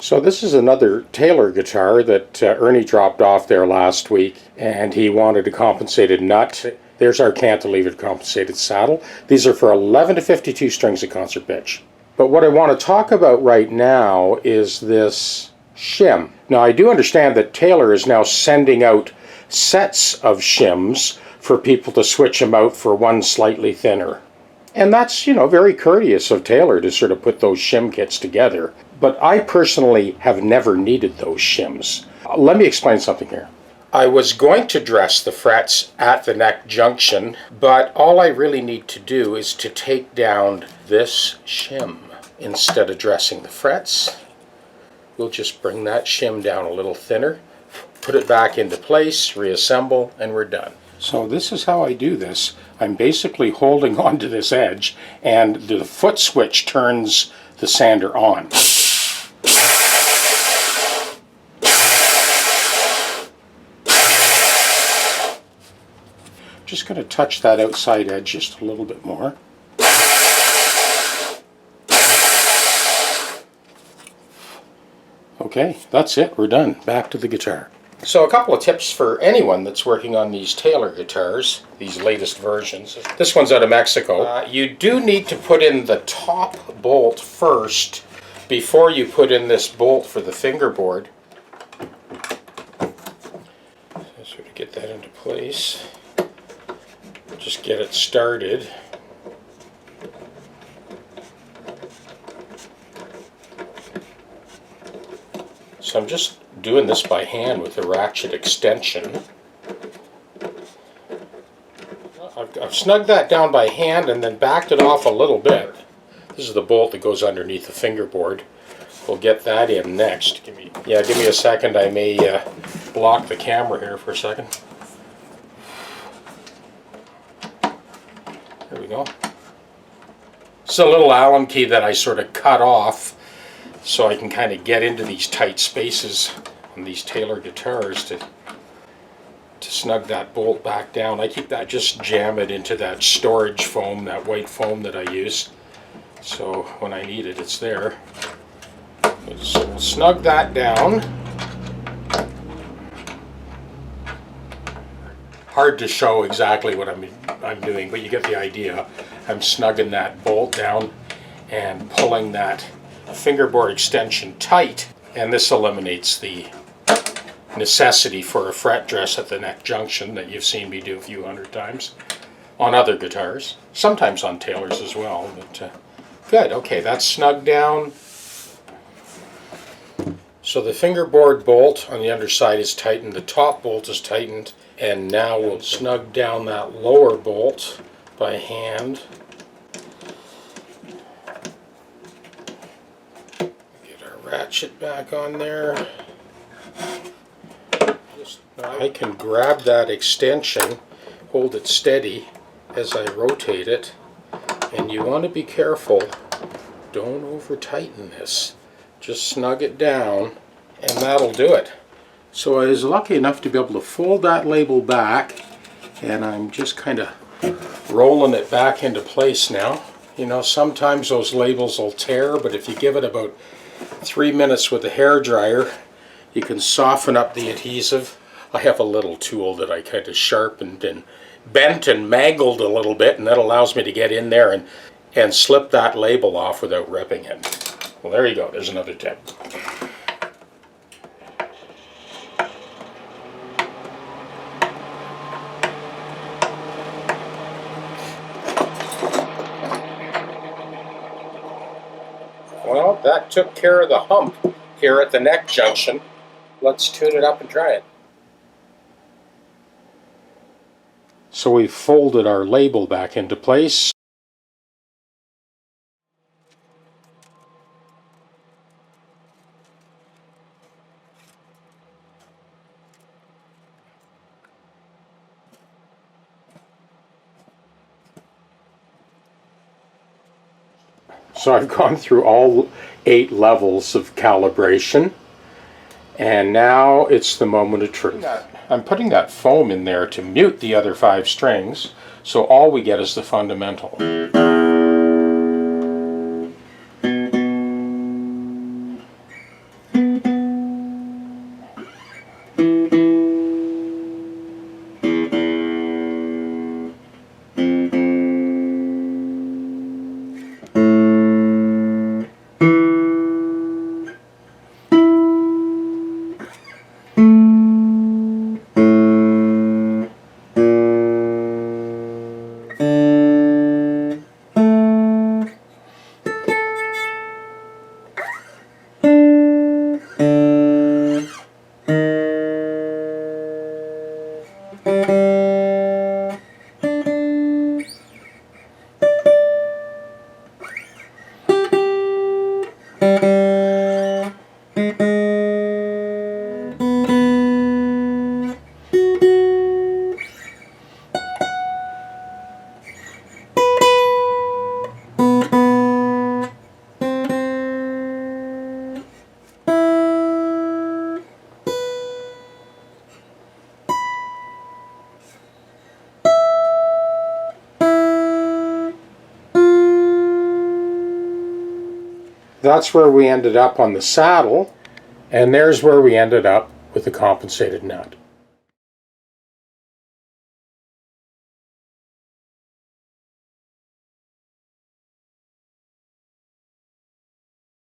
So this is another Taylor guitar that Ernie dropped off there last week, and he wanted a compensated nut. There's our cantilevered compensated saddle. These are for 11 to 52 strings of concert pitch. But what I want to talk about right now is this shim. Now I do understand that Taylor is now sending out sets of shims for people to switch them out for one slightly thinner. And that's, you know, very courteous of Taylor to sort of put those shim kits together. But I personally have never needed those shims. Let me explain something here. I was going to dress the frets at the neck junction, but all I really need to do is to take down this shim. Instead of dressing the frets, we'll just bring that shim down a little thinner, put it back into place, reassemble, and we're done. So this is how I do this. I'm basically holding onto this edge, and the foot switch turns the sander on. Just going to touch that outside edge just a little bit more. Okay, that's it. We're done. Back to the guitar. So a couple of tips for anyone that's working on these Taylor guitars, these latest versions. This one's out of Mexico. You do need to put in the top bolt first before you put in this bolt for the fingerboard. So sort of get that into place. Just get it started. So I'm just doing this by hand with a ratchet extension. I've snugged that down by hand and then backed it off a little bit. This is the bolt that goes underneath the fingerboard. We'll get that in next. Give me a second. I may block the camera here for a second. There we go. It's a little Allen key that I sort of cut off so I can kind of get into these tight spaces on these Taylor guitars to snug that bolt back down. I keep that, just jam it into that storage foam, that white foam that I use. So when I need it, it's there. So we'll snug that down. Hard to show exactly what I'm doing, but you get the idea. I'm snugging that bolt down and pulling that fingerboard extension tight, and this eliminates the necessity for a fret dress at the neck junction that you've seen me do a few hundred times on other guitars, sometimes on Taylors as well. But good. Okay, that's snugged down. So the fingerboard bolt on the underside is tightened, the top bolt is tightened, and now we'll snug down that lower bolt by hand. Ratchet back on there. I can grab that extension, hold it steady as I rotate it, and you want to be careful. Don't over tighten this. Just snug it down and that'll do it. So I was lucky enough to be able to fold that label back, and I'm just kind of rolling it back into place now. You know, sometimes those labels will tear, but if you give it about 3 minutes with a hair dryer, you can soften up the adhesive. I have a little tool that I kind of sharpened and bent and mangled a little bit, and that allows me to get in there and slip that label off without ripping it. Well, there you go. There's another tip. Well, that took care of the hump here at the neck junction. Let's tune it up and try it. So we've folded our label back into place. So I've gone through all 8 levels of calibration, and now it's the moment of truth. I'm putting that foam in there to mute the other 5 strings, so all we get is the fundamental. That's where we ended up on the saddle, and there's where we ended up with the compensated nut.